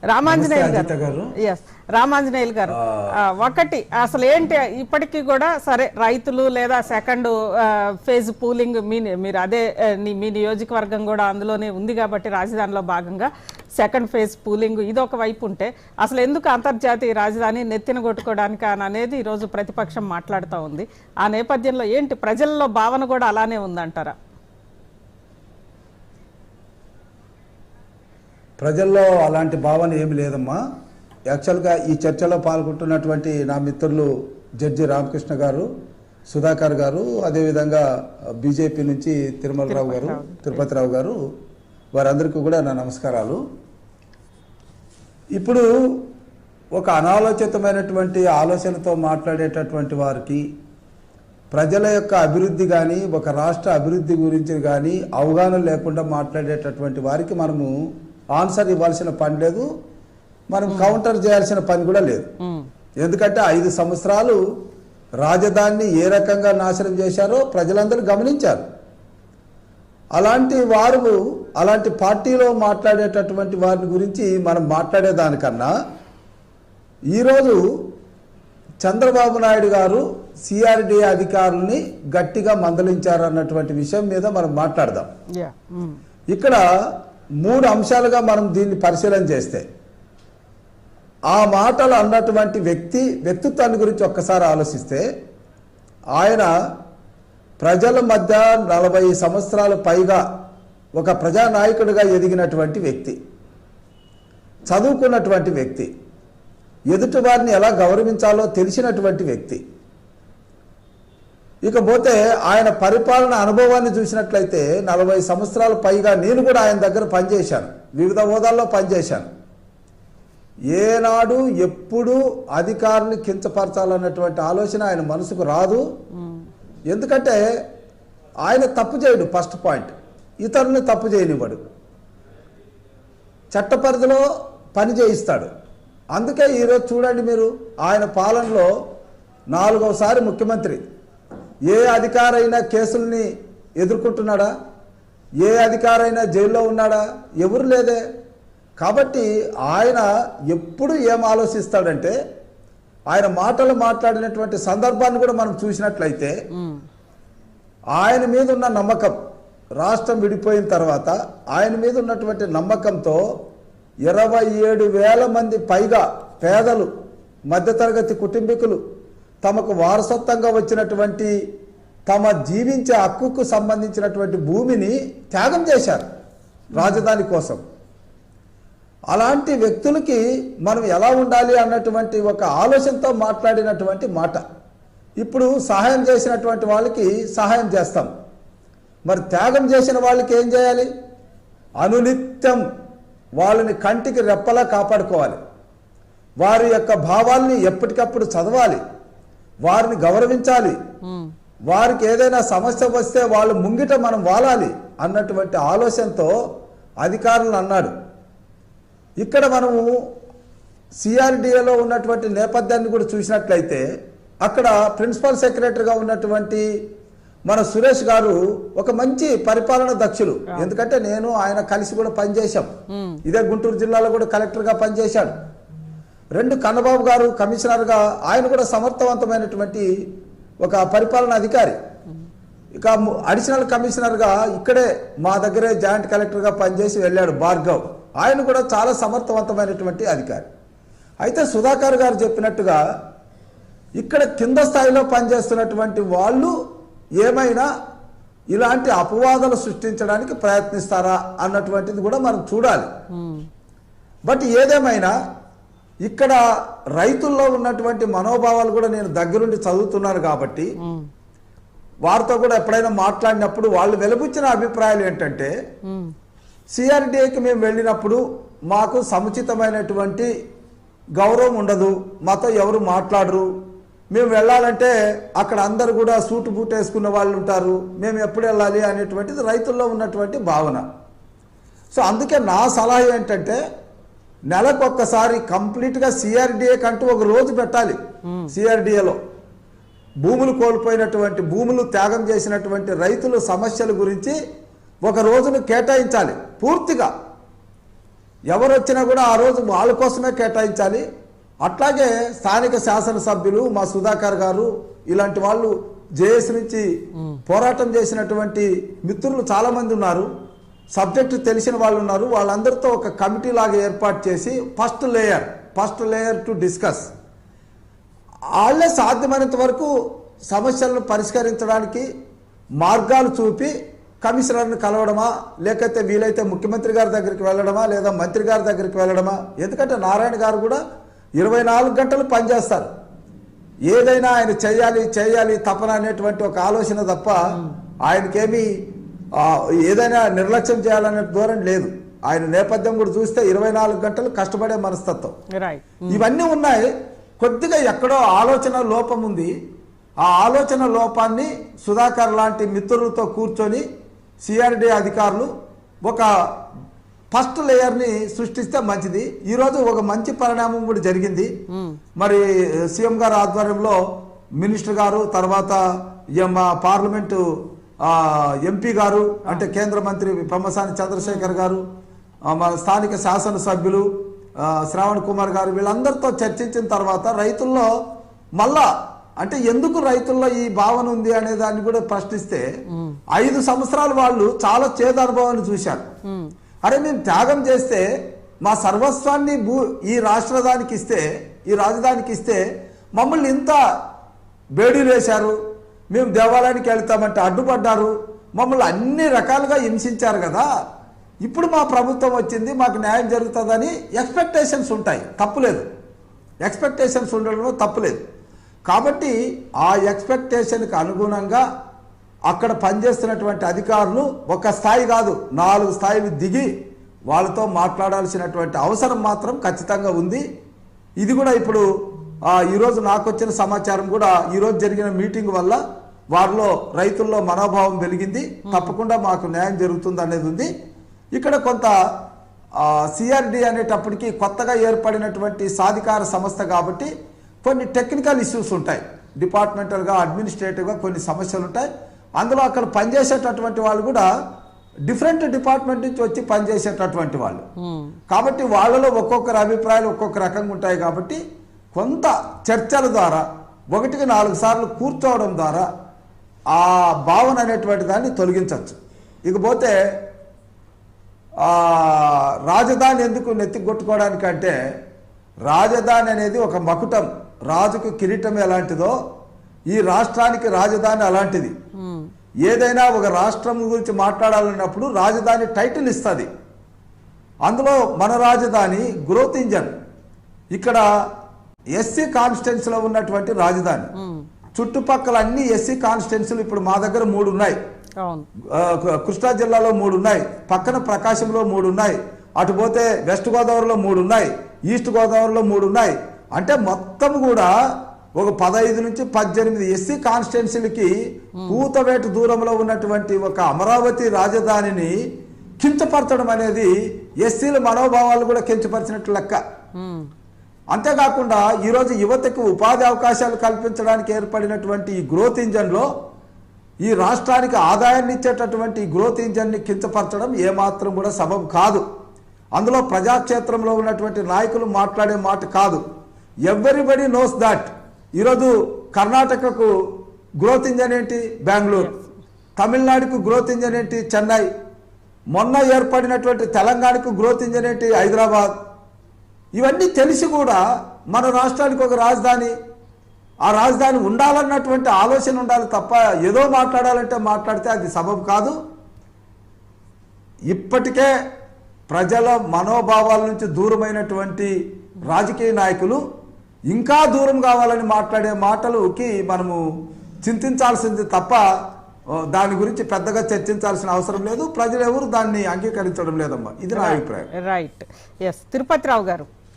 రామాంజనేయులు గారు, ఎస్ రామాంజనేయులు గారు, ఒకటి అసలు ఏంటి ఇప్పటికీ కూడా సరే రైతులు లేదా సెకండ్ ఫేజ్ పూలింగ్ మీరు అదే మీ నియోజకవర్గం కూడా అందులోనే ఉంది కాబట్టి రాజధానిలో భాగంగా సెకండ్ ఫేజ్ పూలింగ్ ఇది ఒక వైపు ఉంటే అసలు ఎందుకు అంతర్జాతీయ రాజధాని నెత్తిన కొట్టుకోవడానికి అనేది ఈరోజు ప్రతిపక్షం మాట్లాడుతూ ఉంది. ఆ నేపథ్యంలో ఏంటి ప్రజల్లో భావన కూడా అలానే ఉందంటారా? ప్రజల్లో అలాంటి భావన ఏమి లేదమ్మా. యాక్చువల్గా ఈ చర్చలో పాల్గొంటున్నటువంటి నా మిత్రులు జడ్జి రామకృష్ణ గారు, సుధాకర్ గారు, అదేవిధంగా బీజేపీ నుంచి తిరుపతిరావు గారు, వారందరికీ కూడా నా నమస్కారాలు. ఇప్పుడు ఒక అనాలోచితమైనటువంటి ఆలోచనతో మాట్లాడేటటువంటి వారికి ప్రజల యొక్క అభివృద్ధి కానీ ఒక రాష్ట్ర అభివృద్ధి గురించి కానీ అవగాహన లేకుండా మాట్లాడేటటువంటి వారికి మనము ఆన్సర్ ఇవ్వాల్సిన పని లేదు, మనం కౌంటర్ చేయాల్సిన పని కూడా లేదు. ఎందుకంటే 5 సంవత్సరాలు రాజధానిని ఏ రకంగా నాశనం చేశారో ప్రజలందరూ గమనించారు. అలాంటి వారు అలాంటి పార్టీలో మాట్లాడేటటువంటి వారి గురించి మనం మాట్లాడేదానికన్నా ఈరోజు చంద్రబాబు నాయుడు గారు సిఆర్డీఏ అధికారుల్ని గట్టిగా మందలించారు అన్నటువంటి విషయం మీద మనం మాట్లాడదాం. ఇక్కడ 3 అంశాలుగా మనం దీన్ని పరిశీలన చేస్తే ఆ మాటలు అన్నటువంటి వ్యక్తిత్వాన్ని గురించి ఒక్కసారి ఆలోచిస్తే ఆయన ప్రజల మధ్య 40 సంవత్సరాల పైగా ఒక ప్రజానాయకుడిగా ఎదిగినటువంటి వ్యక్తి, చదువుకున్నటువంటి వ్యక్తి, ఎదుటి వారిని ఎలా గౌరవించాలో తెలిసినటువంటి వ్యక్తి. ఇకపోతే ఆయన పరిపాలన అనుభవాన్ని చూసినట్లయితే 40 సంవత్సరాల పైగా నేను కూడా ఆయన దగ్గర పనిచేశాను, వివిధ హోదాల్లో పనిచేశాను. ఏనాడు ఎప్పుడు అధికారుని కించపరచాలన్నటువంటి ఆలోచన ఆయన మనసుకు రాదు. ఎందుకంటే ఆయన తప్పు చేయడు, ఫస్ట్ పాయింట్, ఇతరుని తప్పు చేయనివ్వడు, చట్ట పరిధిలో పని చేయిస్తాడు. అందుకే ఈరోజు చూడండి మీరు, ఆయన పాలనలో 4వసారి ముఖ్యమంత్రి. ఏ అధికారైనా కేసుల్ని ఎదుర్కొంటున్నాడా? ఏ అధికారైనా జైల్లో ఉన్నాడా? ఎవరు లేదే. కాబట్టి ఆయన ఎప్పుడు ఏం ఆలోచిస్తాడంటే, ఆయన మాటలు మాట్లాడినటువంటి సందర్భాన్ని కూడా మనం చూసినట్లయితే ఆయన మీద ఉన్న నమ్మకం, రాష్ట్రం విడిపోయిన తర్వాత ఆయన మీద ఉన్నటువంటి నమ్మకంతో 27,000 మంది పైగా పేదలు, మధ్యతరగతి కుటుంబీకులు తమకు వారసత్వంగా వచ్చినటువంటి తమ జీవించే హక్కుకు సంబంధించినటువంటి భూమిని త్యాగం చేశారు రాజధాని కోసం. అలాంటి వ్యక్తులకి మనం ఎలా ఉండాలి అన్నటువంటి ఒక ఆలోచనతో మాట్లాడినటువంటి మాట. ఇప్పుడు సహాయం చేసినటువంటి వాళ్ళకి సహాయం చేస్తాం, మరి త్యాగం చేసిన వాళ్ళకి ఏం చేయాలి? అనునిత్యం వాళ్ళని కంటికి రెప్పలా కాపాడుకోవాలి, వారి యొక్క భావాల్ని ఎప్పటికప్పుడు చదవాలి, వారిని గౌరవించాలి, వారికి ఏదైనా సమస్య వస్తే వాళ్ళు ముంగిట మనం వాలాలి అన్నటువంటి ఆలోచనతో అధికారులను అన్నాడు. ఇక్కడ మనము సిఆర్డీఏలో ఉన్నటువంటి నేపథ్యాన్ని కూడా చూసినట్లయితే అక్కడ ప్రిన్సిపల్ సెక్రటరీగా ఉన్నటువంటి మన సురేష్ గారు ఒక మంచి పరిపాలన దక్షులు. ఎందుకంటే నేను ఆయన కలిసి కూడా పనిచేశాం, ఇదే గుంటూరు జిల్లాలో కూడా కలెక్టర్గా పనిచేశాడు. 2 కన్నబాబు గారు కమిషనర్గా, ఆయన కూడా సమర్థవంతమైనటువంటి ఒక పరిపాలన అధికారి. ఇక అడిషనల్ కమిషనర్గా ఇక్కడే మా దగ్గరే జాయింట్ కలెక్టర్గా పనిచేసి వెళ్ళాడు భార్గవ్, ఆయన కూడా చాలా సమర్థవంతమైనటువంటి అధికారి. అయితే సుధాకర్ గారు చెప్పినట్టుగా ఇక్కడ కింద స్థాయిలో పనిచేస్తున్నటువంటి వాళ్ళు ఏమైనా ఇలాంటి అపవాదాలు సృష్టించడానికి ప్రయత్నిస్తారా అన్నటువంటిది కూడా మనం చూడాలి. బట్ ఏదేమైనా ఇక్కడ రైతుల్లో ఉన్నటువంటి మనోభావాలు కూడా నేను దగ్గరుండి చదువుతున్నాను కాబట్టి వారితో కూడా ఎప్పుడైనా మాట్లాడినప్పుడు వాళ్ళు వెలుబుచ్చిన అభిప్రాయాలు ఏంటంటే, సిఆర్డీఏకి మేము వెళ్ళినప్పుడు మాకు సముచితమైనటువంటి గౌరవం ఉండదు, మాతో ఎవరు మాట్లాడరు, మేము వెళ్ళాలంటే అక్కడ అందరు కూడా సూటు బూట్ వేసుకున్న వాళ్ళు ఉంటారు, మేము ఎప్పుడు వెళ్ళాలి అనేటువంటిది రైతుల్లో ఉన్నటువంటి భావన. సో అందుకే నా సలహా ఏంటంటే, నెలకొక్కసారి కంప్లీట్గా సిఆర్డీఏ కంటూ ఒక రోజు పెట్టాలి. సిఆర్డీఏలో భూములు కోల్పోయినటువంటి, భూములు త్యాగం చేసినటువంటి రైతుల సమస్యల గురించి ఒక రోజును కేటాయించాలి పూర్తిగా. ఎవరు వచ్చినా కూడా ఆ రోజు వాళ్ళ కోసమే కేటాయించాలి. అట్లాగే స్థానిక శాసనసభ్యులు మా సుధాకర్ గారు ఇలాంటి వాళ్ళు జేఏసీ నుంచి పోరాటం చేసినటువంటి మిత్రులు చాలా మంది ఉన్నారు, సబ్జెక్టు తెలిసిన వాళ్ళు ఉన్నారు. వాళ్ళందరితో ఒక కమిటీ లాగా ఏర్పాటు చేసి ఫస్ట్ లేయర్ టు డిస్కస్, వాళ్ళే సాధ్యమైనంత వరకు సమస్యలను పరిష్కరించడానికి మార్గాలు చూపి కమిషనర్ని కలవడమా, లేకపోతే వీలైతే ముఖ్యమంత్రి గారి దగ్గరికి వెళ్ళడమా, లేదా మంత్రి గారి దగ్గరికి వెళ్ళడమా. ఎందుకంటే నారాయణ గారు కూడా 24 గంటలు పనిచేస్తారు. ఏదైనా ఆయన చేయాలి తపన అనేటువంటి ఒక ఆలోచన తప్ప ఆయనకేమీ ఏదైనా నిర్లక్ష్యం చేయాలనే ధోరణి లేదు. ఆయన నేపథ్యం కూడా చూస్తే 24 గంటలు కష్టపడే మనస్తత్వం. ఇవన్నీ ఉన్నాయి. కొద్దిగా ఎక్కడో ఆలోచన లోపం ఉంది. ఆ ఆలోచన లోపాన్ని సుధాకర్ లాంటి మిత్రులతో కూర్చొని సిఆర్డి అధికారులు ఒక ఫస్ట్ లేయర్ని సృష్టిస్తే మంచిది. ఈరోజు ఒక మంచి పరిణామం కూడా జరిగింది. మరి సీఎం గారు ఆధ్వర్యంలో మినిస్టర్ గారు, తర్వాత పార్లమెంటు ఎంపీ గారు, అంటే కేంద్ర మంత్రి పెమ్మసాని చంద్రశేఖర్ గారు, మన స్థానిక శాసనసభ్యులు శ్రావణ్ కుమార్ గారు, వీళ్ళందరితో చర్చించిన తర్వాత రైతుల్లో మళ్ళా అంటే ఎందుకు రైతుల్లో ఈ భావన ఉంది అనే దాన్ని కూడా ప్రశ్నిస్తే 5 సంవత్సరాలు వాళ్ళు చాలా చేదు అనుభవాన్ని చూశారు. అరే మేము త్యాగం చేస్తే మా సర్వస్వాన్ని ఈ రాజధానికి ఇస్తే మమ్మల్ని ఇంత బేడీలు వేశారు, మేము దేవాలయానికి వెళ్తామంటే అడ్డుపడ్డారు, మమ్మల్ని అన్ని రకాలుగా హింసించారు కదా, ఇప్పుడు మా ప్రభుత్వం వచ్చింది మాకు న్యాయం జరుగుతుందని ఎక్స్పెక్టేషన్స్ ఉంటాయి, తప్పులేదు. ఎక్స్పెక్టేషన్స్ ఉండడంలో తప్పులేదు. కాబట్టి ఆ ఎక్స్పెక్టేషన్కి అనుగుణంగా అక్కడ పనిచేస్తున్నటువంటి అధికారులు ఒక స్థాయి కాదు 4 స్థాయిలు దిగి వాళ్ళతో మాట్లాడాల్సినటువంటి అవసరం మాత్రం ఖచ్చితంగా ఉంది. ఇది కూడా ఇప్పుడు ఈరోజు నాకు వచ్చిన సమాచారం కూడా ఈరోజు జరిగిన మీటింగ్ వల్ల వారిలో రైతుల్లో మనోభావం వెలిగింది. తప్పకుండా మాకు న్యాయం జరుగుతుంది అనేది ఉంది. ఇక్కడ కొంత సిఆర్డి అనేటప్పటికీ కొత్తగా ఏర్పడినటువంటి సాధికార సంస్థ కాబట్టి కొన్ని టెక్నికల్ ఇష్యూస్ ఉంటాయి, డిపార్ట్మెంటల్గా అడ్మినిస్ట్రేటివ్గా కొన్ని సమస్యలు ఉంటాయి. అందులో అక్కడ పనిచేసేటటువంటి వాళ్ళు కూడా డిఫరెంట్ డిపార్ట్మెంట్ నుంచి వచ్చి పనిచేసేటటువంటి వాళ్ళు కాబట్టి వాళ్ళలో ఒక్కొక్కరి అభిప్రాయాలు ఒక్కొక్క రకంగా ఉంటాయి. కాబట్టి కొంత చర్చల ద్వారా 1కి 4 సార్లు కూర్చోవడం ద్వారా ఆ భావన అనేటువంటి దాన్ని తొలగించవచ్చు. ఇకపోతే రాజధాని ఎందుకు నెత్తికొట్టుకోవడానికంటే రాజధాని అనేది ఒక మకుటం, రాజుకు కిరీటం ఎలాంటిదో ఈ రాష్ట్రానికి రాజధాని అలాంటిది. ఏదైనా ఒక రాష్ట్రం గురించి మాట్లాడాలన్నప్పుడు రాజధాని టైటిల్ ఇస్తుంది. అందులో మన రాజధాని గ్రోత్ ఇంజన్. ఇక్కడ ఎస్సీ కాన్స్టిట్యున్సీలో ఉన్నటువంటి రాజధాని, చుట్టుపక్కల అన్ని ఎస్సీ కాన్స్టిట్యున్సీలు ఇప్పుడు మా దగ్గర 3 ఉన్నాయి. కృష్ణా జిల్లాలో 3 ఉన్నాయి, పక్కన ప్రకాశంలో 3 ఉన్నాయి, అటు పోతే వెస్ట్ గోదావరిలో 3 ఉన్నాయి, ఈస్ట్ గోదావరిలో 3 ఉన్నాయి. అంటే మొత్తం కూడా ఒక 15 నుంచి 18 ఎస్సీ కాన్స్టిట్యున్సీలకి కూతవేటు దూరంలో ఉన్నటువంటి ఒక అమరావతి రాజధానిని కించపరచడం అనేది ఎస్సీల మనోభావాలు కూడా కించపరిచినట్లు లెక్క. అంతేకాకుండా ఈరోజు యువతకు ఉపాధి అవకాశాలు కల్పించడానికి ఏర్పడినటువంటి ఈ గ్రోత్ ఇంజన్లో ఈ రాష్ట్రానికి ఆదాయాన్ని ఇచ్చేటటువంటి ఈ గ్రోత్ ఇంజన్ని కించపరచడం ఏమాత్రం కూడా సబబు కాదు. అందులో ప్రజాక్షేత్రంలో ఉన్నటువంటి నాయకులు మాట్లాడే మాట కాదు. Everybody knows that. ఈరోజు కర్ణాటకకు గ్రోత్ ఇంజన్ ఏంటి? బెంగళూరు. తమిళనాడుకు గ్రోత్ ఇంజన్ ఏంటి? చెన్నై. మొన్న ఏర్పడినటువంటి తెలంగాణకు గ్రోత్ ఇంజన్ ఏంటి? హైదరాబాద్. ఇవన్నీ తెలిసి కూడా మన రాష్ట్రానికి ఒక రాజధాని, ఆ రాజధాని ఉండాలన్నటువంటి ఆలోచన ఉండాలి తప్ప ఏదో మాట్లాడాలంటే మాట్లాడితే అది సబబు కాదు. ఇప్పటికే ప్రజల మనోభావాల నుంచి దూరమైనటువంటి రాజకీయ నాయకులు ఇంకా దూరం కావాలని మాట్లాడే మాటలుకి మనము చింతించాల్సింది తప్ప దాని గురించి పెద్దగా చర్చించాల్సిన అవసరం లేదు. ప్రజలు ఎవరు దాన్ని అంగీకరించడం లేదమ్మా. ఇది నా అభిప్రాయం. రైట్. ఎస్ తిరుపతిరావు గారు.